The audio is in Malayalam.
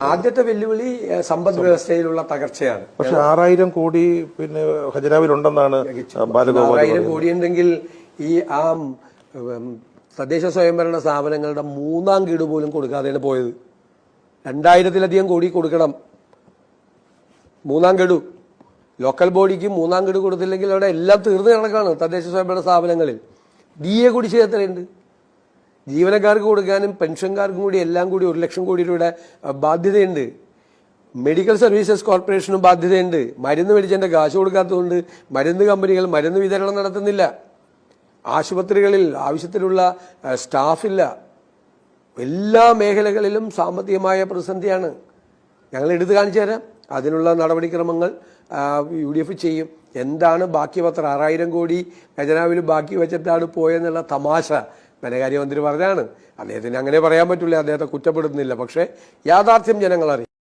ആദ്യത്തെ വെല്ലുവിളി സമ്പദ് വ്യവസ്ഥയിലുള്ള തകർച്ചയാണ്. പക്ഷെ 6000 കോടി പിന്നെ ഖജനാവിലുണ്ടെന്നാണ് ബാലഗോപാൽ. 6000 കോടി ഉണ്ടെങ്കിൽ ഈ തദ്ദേശ സ്വയംഭരണ സ്ഥാപനങ്ങളുടെ മൂന്നാം ഗഡു പോലും കൊടുക്കാതെയാണ് പോയത്. 2000-ലധികം കോടി കൊടുക്കണം മൂന്നാം ഗഡു. ലോക്കൽ ബോഡിക്ക് മൂന്നാം ഗഡു കൊടുത്തില്ലെങ്കിൽ അവിടെ എല്ലാം തീർന്നു കണക്കാണ്. തദ്ദേശ സ്വയംഭരണ സ്ഥാപനങ്ങളിൽ DA കുടിശ്ശിക എത്രയുണ്ട്? ജീവനക്കാർക്ക് കൊടുക്കാനും പെൻഷൻകാർക്കും കൂടി എല്ലാം കൂടി 1 ലക്ഷം കോടി രൂപയുടെ ബാധ്യതയുണ്ട്. മെഡിക്കൽ സർവീസസ് കോർപ്പറേഷനും ബാധ്യതയുണ്ട്. മരുന്ന് മേടിച്ചതിൻ്റെ കാശ് കൊടുക്കാത്തതുകൊണ്ട് മരുന്ന് കമ്പനികൾ മരുന്ന് വിതരണം നടത്തുന്നില്ല. ആശുപത്രികളിൽ ആവശ്യത്തിലുള്ള സ്റ്റാഫില്ല. എല്ലാ മേഖലകളിലും സാമ്പത്തികമായ പ്രതിസന്ധിയാണ്. ഞങ്ങൾ എടുത്തു കാണിച്ചു തരാം. അതിനുള്ള നടപടിക്രമങ്ങൾ UDF ചെയ്യും. എന്താണ് ബാക്കി പത്രം? 6000 കോടി ഖജനാവിൽ ബാക്കി വെച്ചിട്ടാണ് പോയെന്നുള്ള തമാശ ധനകാര്യമന്ത്രി പറഞ്ഞാണ്. അദ്ദേഹത്തിന് അങ്ങനെ പറയാൻ പറ്റില്ല. അദ്ദേഹത്തെ കുറ്റപ്പെടുത്തുന്നില്ല. പക്ഷേ യാഥാർത്ഥ്യം ജനങ്ങൾ അറിയും.